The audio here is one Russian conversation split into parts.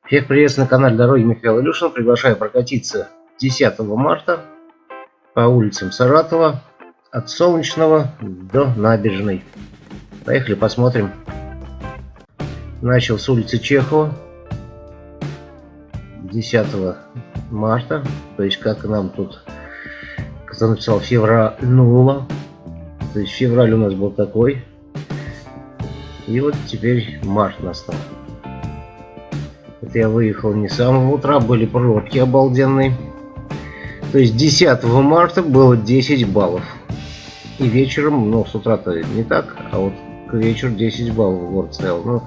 Всех приветствую на канале Дороги Михаила Илюшина. Приглашаю прокатиться 10 марта по улицам Саратова от Солнечного до Набережной. Поехали посмотрим. Начал с улицы Чехова 10 марта. То есть как нам тут, кто написал, февральнуло. То есть февраль у нас был такой. И вот теперь март настал. Это я выехал не с самого утра, были пробки обалденные. То есть 10 марта было 10 баллов. И вечером, ну с утра-то не так, а вот к вечеру 10 баллов в город стоял. Ну,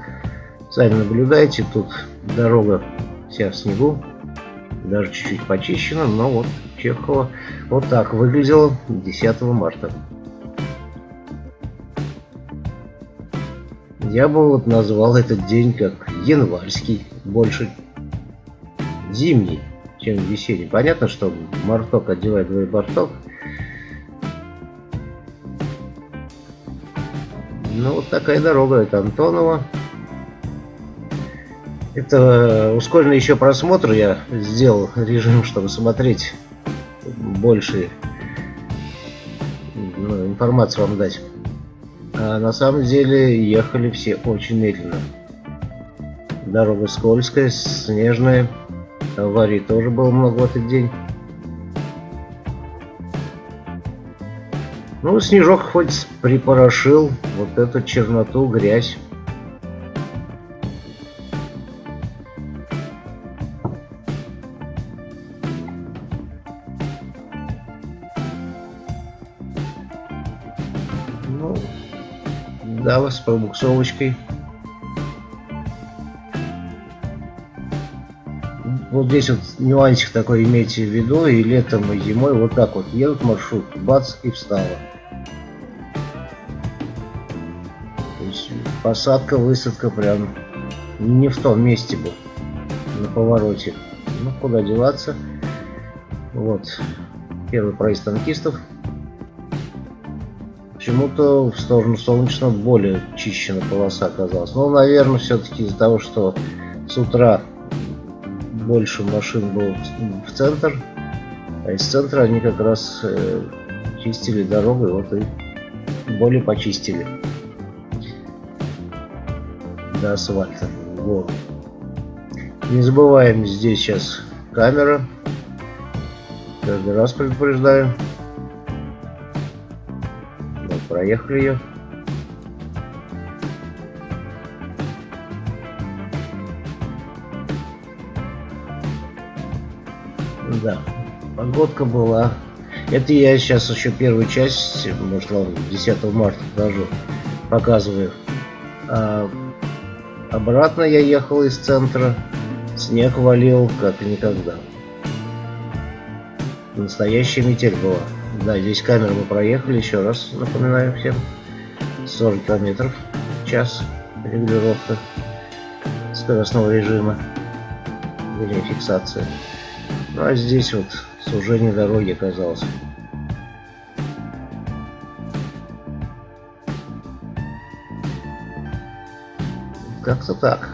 сами наблюдаете, тут дорога вся в снегу. Даже чуть-чуть почищена, но вот Чехова вот так выглядело 10 марта. Я бы вот назвал этот день как январский, больше зимний, чем весенний. Понятно, что марток одевает двоеборток. Ну вот такая дорога, это Антонова. Это ускоренный еще просмотр я сделал режим, чтобы смотреть больше, информацию вам дать. А на самом деле ехали все очень медленно. Дорога скользкая, снежная. Аварий тоже было много в этот день. Ну, снежок хоть припорошил вот эту черноту, грязь. Ну, да, с пробуксовочкой. Вот здесь вот нюансик такой имейте в виду, и летом, и зимой вот так вот едут маршрут, бац, и встала. То есть посадка, высадка прям не в том месте был, на повороте. Ну, куда деваться. Вот, первый проезд танкистов. Почему-то в сторону Солнечного более чищена полоса оказалась. Ну, наверное, все-таки из-за того, что с утра больше машин было в центр, а из центра они как раз чистили дорогу, и вот и более почистили до асфальта в гору. Не забываем, здесь сейчас камера, каждый раз предупреждаю. Вот, проехали ее. Да, погодка была. Это я сейчас еще первую часть, может, ладно, 10 марта показываю. А обратно я ехал из центра, снег валил как никогда. Настоящая метель была. Да, здесь камеру мы проехали, еще раз напоминаю всем. 40 км в час регулировка скоростного режима, или фиксация. Ну а здесь вот сужение дороги оказалось. Как-то так.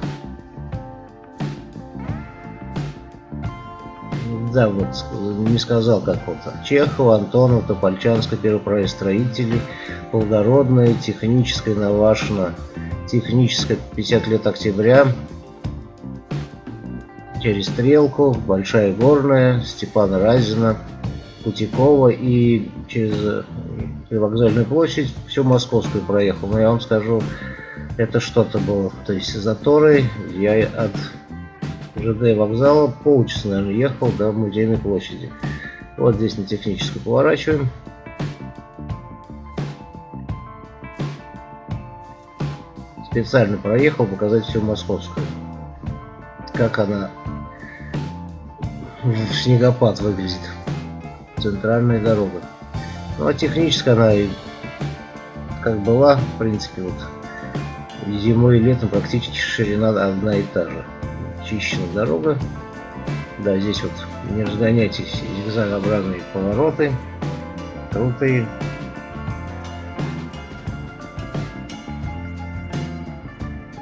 Да, вот не сказал, как вот Чехова, Антонова, Топольчанская, первый проезд строителей, Плодородная, Техническая, Навашино, Техническая, 50 лет октября, через Стрелку, Большая Горная, Степана Разина, Кутякова и через Привокзальную площадь всю Московскую проехал. Но я вам скажу, это что-то было. То есть заторы. Я от ЖД вокзала полчаса, наверное, ехал до Музейной площади. Вот здесь на Техническую поворачиваем. Специально проехал показать всю Московскую. Как она в снегопад выглядит. Центральная дорога. Ну а техническая она как была, в принципе, вот и зимой и летом практически ширина одна и та же. Чищена дорога. Да, здесь вот не разгоняйтесь, зигзагообразные повороты, крутые.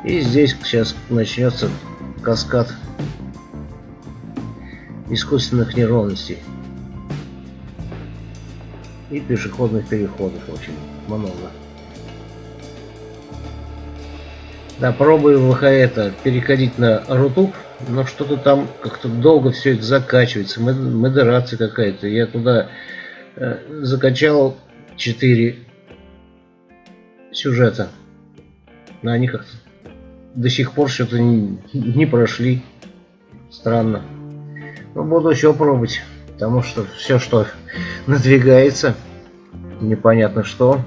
И здесь сейчас начнется каскад искусственных неровностей. И пешеходных переходов очень много. Да, пробую переходить на Рутуб, но что-то там как-то долго все это закачивается, модерация какая-то. Я туда закачал 4 сюжета, но они как-то до сих пор что-то не прошли. Странно. Но буду еще пробовать, потому что все, что надвигается, непонятно что.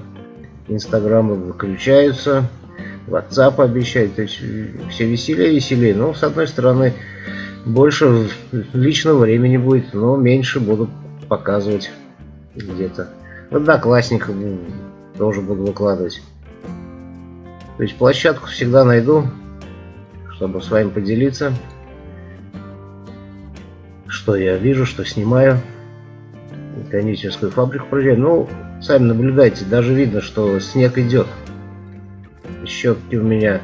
Инстаграмы выключаются, WhatsApp обещает, то есть все веселее и веселее. Но с одной стороны больше личного времени будет, но меньше буду показывать где-то. В Одноклассниках тоже буду выкладывать. То есть площадку всегда найду, чтобы с вами поделиться, что я вижу, что снимаю. Кондитерскую фабрику проезжаю. Ну, сами наблюдайте, даже видно, что снег идет. Щетки у меня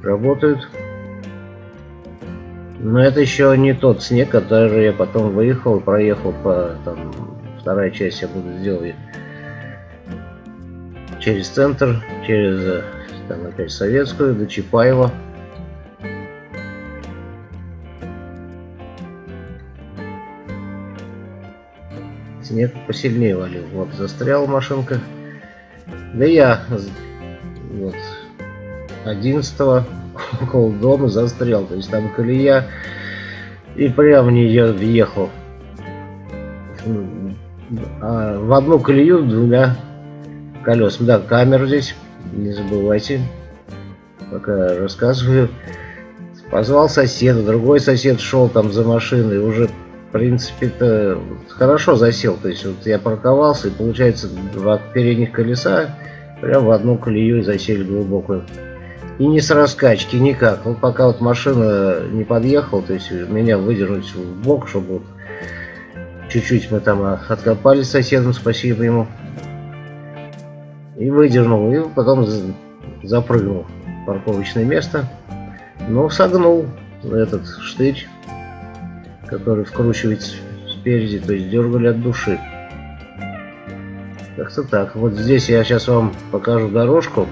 работают. Но это еще не тот снег, который я потом выехал, проехал по там, вторая часть я буду делать через центр, через там опять Советскую, до Чапаева. Снег посильнее валил. Вот, застряла машинка. Да я вот 11-го около дома застрял. То есть там колея. И прямо в нее въехал. А в одну колею двумя колесами. Да, камера здесь. Не забывайте. Пока рассказываю. Позвал соседа. Другой сосед шел там за машиной. Уже в принципе-то хорошо засел. То есть вот я парковался, и получается два передних колеса прям в одну колею засели глубокую. И не с раскачки никак. Вот пока вот машина не подъехала, то есть меня выдернуть в бок, чтобы вот чуть-чуть мы там откопали с соседом, спасибо ему. И выдернул, и потом запрыгнул в парковочное место. Но согнул этот штырь, который вкручивается спереди, то есть дергали от души. Как-то так. Вот здесь я сейчас вам покажу дорожку,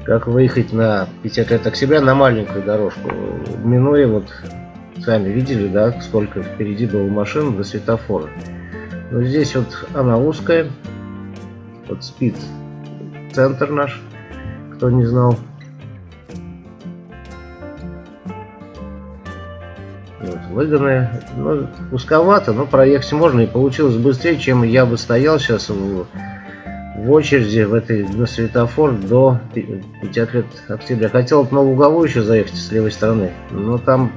как выехать на 50 лет октября на маленькую дорожку, минуя вот, сами видели, да, сколько впереди было машин до светофора. Но здесь вот она узкая, вот спид центр наш, кто не знал. Вот, выгонная, ну, узковато, но проехать можно, и получилось быстрее, чем я бы стоял сейчас в очереди на светофор до 50 лет октября. Хотел на Луговую еще заехать с левой стороны, но там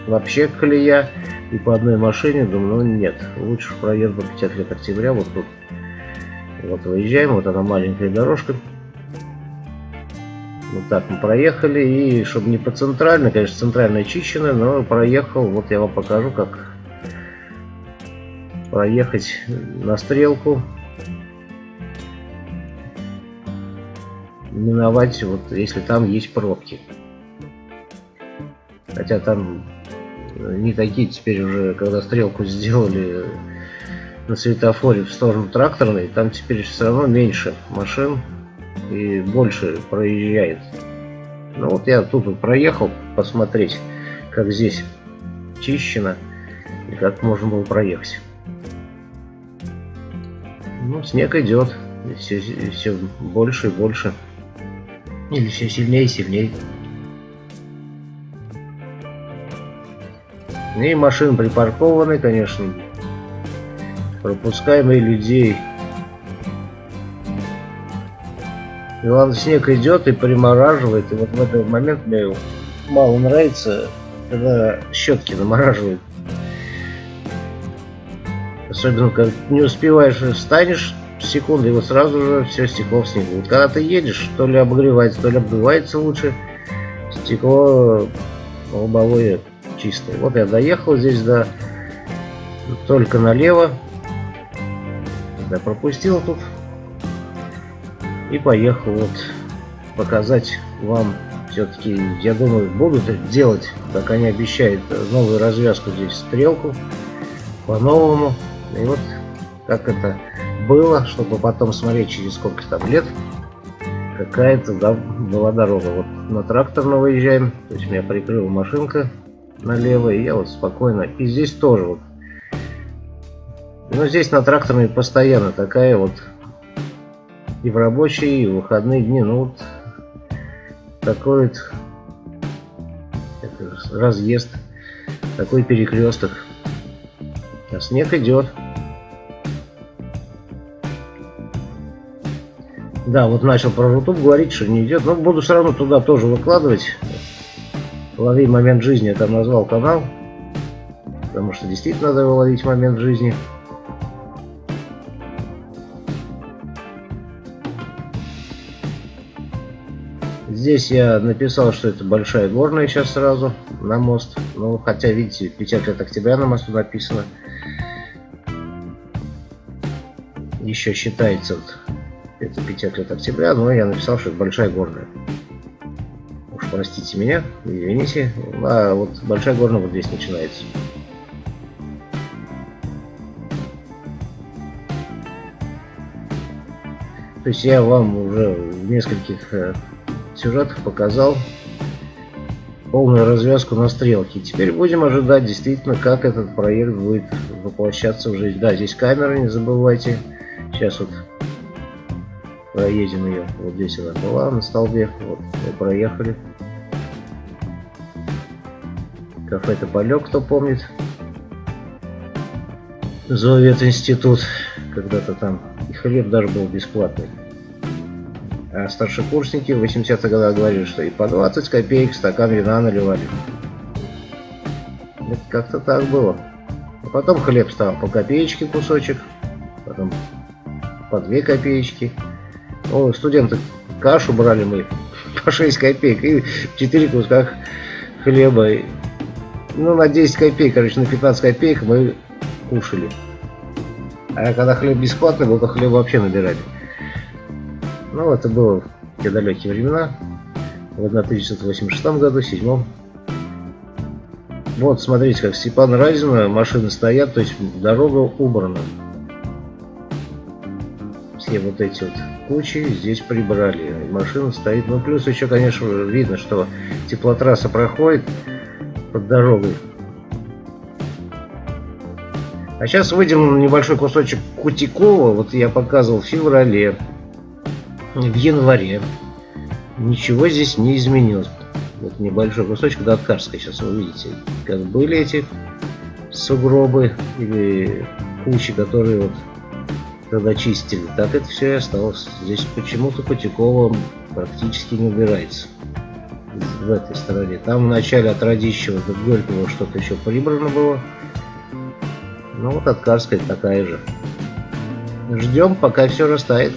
вообще колея и по одной машине. Думаю, ну нет, лучше проеду 50 лет октября. Вот тут вот выезжаем, вот она маленькая дорожка. Вот так мы проехали, и чтобы не по центральной, конечно, центральная чищена, но проехал. Вот я вам покажу, как проехать на стрелку, миновать, вот если там есть пробки. Хотя там не такие теперь уже, когда стрелку сделали на светофоре в сторону тракторной, там теперь все равно меньше машин и больше проезжает. Ну вот я тут вот проехал посмотреть, как здесь чищено и как можно было проехать. Ну, снег идет, все больше и больше, или все сильнее и сильнее. И машины припаркованы, конечно, пропускаемые людей. И ладно, снег идет и примораживает. И вот в этот момент мне мало нравится, когда щетки намораживают. Особенно, как не успеваешь, встанешь секунды, и вот сразу же все стекло в снегу. Вот когда ты едешь, то ли обогревается, то ли обдувается лучше. Стекло лобовое чистое. Вот я доехал здесь до только налево. Я пропустил тут. И поехал вот показать вам все-таки, я думаю, будут делать, как они обещают, новую развязку здесь, стрелку, по-новому. И вот как это было, чтобы потом смотреть через сколько там лет, какая-то, да, была дорога. Вот на тракторную выезжаем, то есть меня прикрыла машинка налево, и я вот спокойно. И здесь тоже вот. Но здесь на тракторной постоянно такая вот и в рабочие, и в выходные дни, ну вот такой вот разъезд, такой перекресток. А снег идет. Да, вот начал про YouTube говорить, что не идет, но буду все равно туда тоже выкладывать. Лови момент жизни, я там назвал канал, потому что действительно надо ловить момент жизни. Здесь я написал, что это большая горная сейчас сразу на мост. Ну, хотя, видите, 50 лет октября на мосту написано. Еще считается вот, это 50 лет октября, но я написал, что это большая горная. Уж простите меня, извините. А вот большая горная вот здесь начинается. То есть я вам уже в нескольких сюжетах показал полную развязку на стрелке. Теперь будем ожидать действительно, как этот проект будет воплощаться в жизнь. Да, здесь камера, не забывайте. Сейчас вот проедем ее. Вот здесь она была на столбе. Вот мы проехали. Кафе Тополек, кто помнит. Зооветинститут. Когда-то там и хлеб даже был бесплатный. А старшекурсники в 80-х годах говорили, что и по 20 копеек стакан вина наливали. Это как-то так было. А потом хлеб стал по копеечке кусочек. Потом по 2 копеечки. О, студенты кашу брали мы по 6 копеек. И 4 куска хлеба. Ну, на 10 копеек, короче, на 15 копеек мы кушали. А когда хлеб бесплатный был, то хлеб вообще набирали. Ну, это было в те далекие времена. В 1986 году, 7-м. Вот, смотрите, как Степана Разина, машины стоят, то есть дорога убрана. Все вот эти вот кучи здесь прибрали. Машина стоит. Ну, плюс еще, конечно, видно, что теплотрасса проходит под дорогой. А сейчас выйдем на небольшой кусочек Кутикова. Вот я показывал в феврале. В январе ничего здесь не изменилось. Вот небольшой кусочек до Аткарской. Сейчас вы увидите, как были эти сугробы или кучи, которые вот тогда чистили. Так это все и осталось. Здесь почему-то Кутикова практически не убирается. В этой стороне. Там в начале от Радищева до Горького что-то еще прибрано было. Ну вот Аткарская такая же. Ждем, пока все растает.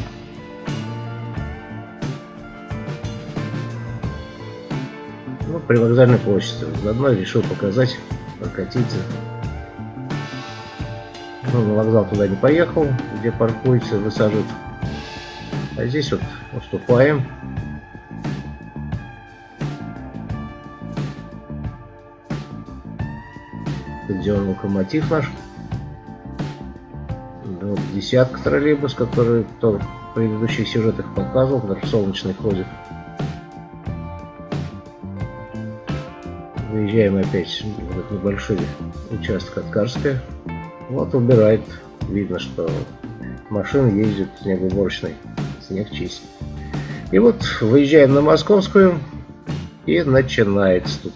Ну, при вокзальной площади. Заодно решил показать, прокатиться. Ну, на вокзал туда не поехал, где паркуется, высаживают. А здесь вот уступаем. Стадион Локомотив наш. Вот десятка троллейбус, который в предыдущих сюжетах показывал, который солнечный ходит. Выезжаем опять в этот небольшой участок Аткарская. Вот убирает. Видно, что машина ездит снегоуборочной. Снег чистит. И вот выезжаем на Московскую. И начинается тут.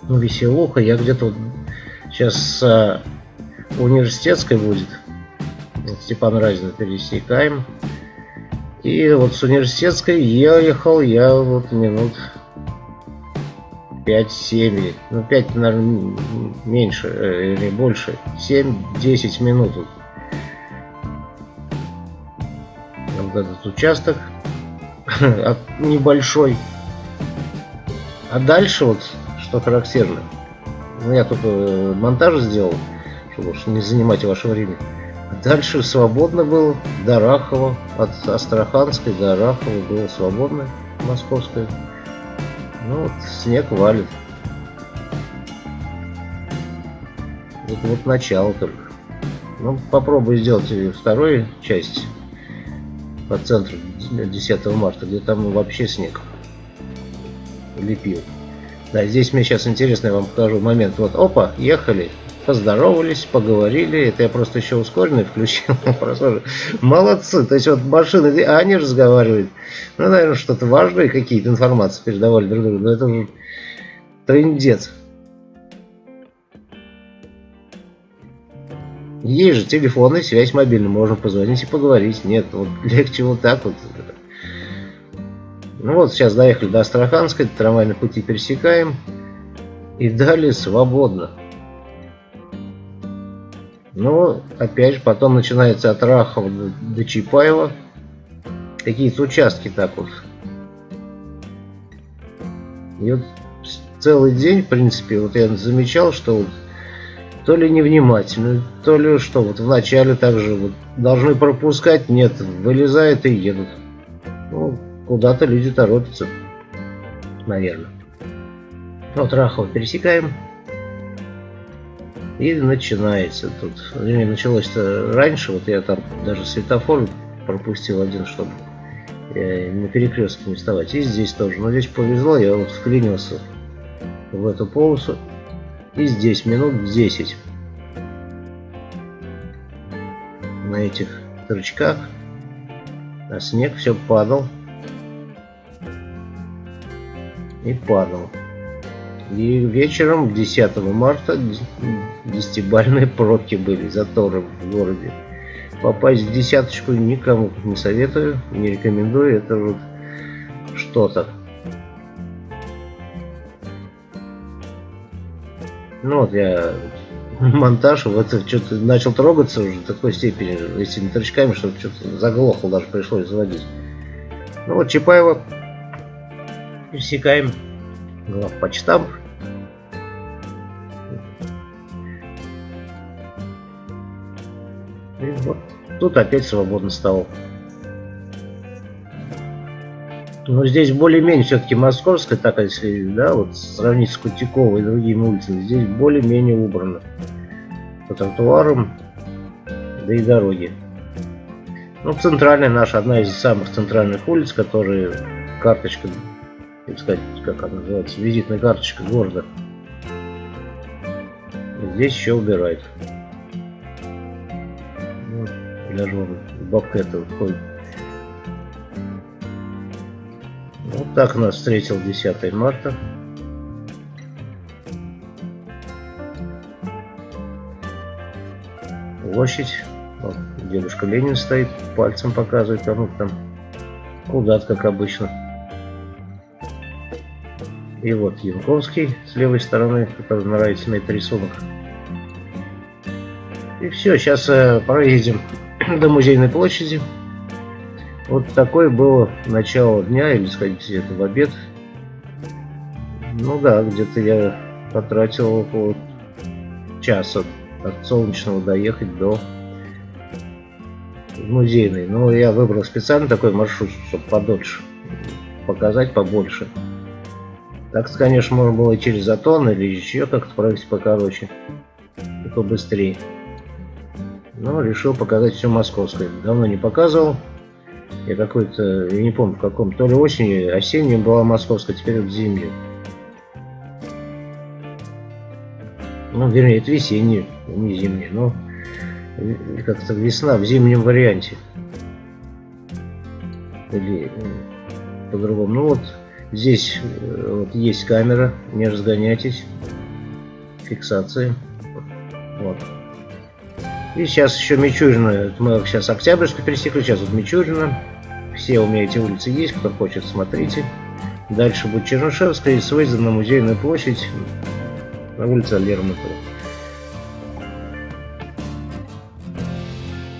Ну, веселуха. Я где-то вот сейчас Университетской будет. Вот Степан Разина пересекаем. И вот с Университетской ехал я вот минут 5-7, ну 5, наверное, меньше или больше, 7-10 минут. Вот этот участок небольшой. А дальше вот, что характерно, ну, я только монтаж сделал, чтобы уж не занимать ваше время. Дальше свободно было до Рахова, от Астраханской до Рахова было свободно, Московская. Ну вот снег валит. Вот начало только. Ну, попробую сделать вторую часть по центру 10 марта, где там вообще снег лепил. Да, здесь мне сейчас интересно, я вам покажу момент. Вот, опа, ехали, поздоровались, поговорили. Это я просто еще ускоренный включил. Молодцы. То есть вот машины, а они разговаривают. Ну, наверное, что-то важное, какие-то информации передавали друг другу. Но это уже трындец. Есть же телефонная связь мобильная, можно позвонить и поговорить. Нет, вот легче вот так вот. Ну вот, сейчас доехали до Астраханской, трамвайные пути пересекаем. И далее свободно. Но, опять же, потом начинается от Рахова до Чапаева. Какие-то участки так вот. И вот целый день, в принципе, вот я замечал, что вот то ли невнимательны, то ли что, вот в начале также вот должны пропускать, нет, вылезают и едут. Ну, куда-то люди торопятся, наверное. Вот Рахова пересекаем. И начинается тут. Началось-то раньше, вот я там даже светофор пропустил один, чтобы на перекрестке не вставать. И здесь тоже. Но здесь повезло, я вот вклинился в эту полосу. И здесь минут 10 на этих торчках. А снег все падал. И падал. И вечером 10 марта 10-бальные пробки были, заторы в городе. Попасть в десяточку никому не советую, не рекомендую. Это вот что-то. Ну вот я монтаж в это что-то начал трогаться уже до такой степени этими торчками, что что-то заглохло, даже пришлось заводить. Ну вот Чапаева пересекаем. Главпочтамп. И вот тут опять свободно стало. Но здесь более-менее все-таки Московская, так если, да, вот сравнить с Кутяковой и другими улицами, здесь более-менее убрано. По тротуарам, да и дороги. Ну, центральная наша, одна из самых центральных улиц, которые карточка, так сказать, как она называется, визитная карточка города. Здесь еще убирают. Вот, даже вон бабка эта ходит. Вот так нас встретил 10 марта. Площадь. Вот, дедушка Ленин стоит, пальцем показывает кому-то там. Куда-то, как обычно. И вот Янковский с левой стороны, который нравится на этот рисунок. И все, сейчас проедем до Музейной площади. Вот такое было начало дня, или сказать, это в обед. Ну да, где-то я потратил около часа от Солнечного доехать до Музейной. Но я выбрал специально такой маршрут, чтобы подольше показать, побольше. Так, конечно, можно было и через Затон, или еще как-то проехать покороче и побыстрее. Но решил показать все московское. Давно не показывал. Я какой-то, я не помню в каком, то ли осенью, осеннюю была московская, теперь вот зимнюю. Ну, вернее, это весеннюю, не зимнюю, но как-то весна в зимнем варианте. Или по-другому. Ну вот, здесь вот есть камера, не разгоняйтесь. Фиксации. Вот. И сейчас еще Мичурина. Мы сейчас Октябрьскую пересекли, сейчас вот Мичурина. Все у меня эти улицы есть, кто хочет, смотрите. Дальше будет Чернышевская и с выездом на Музейную площадь на улице Лермонтова.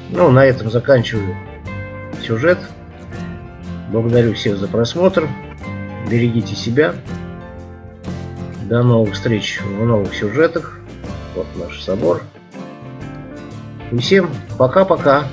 Ну, на этом заканчиваю сюжет. Благодарю всех за просмотр. Берегите себя. До новых встреч в новых сюжетах. Вот наш собор. И всем пока-пока.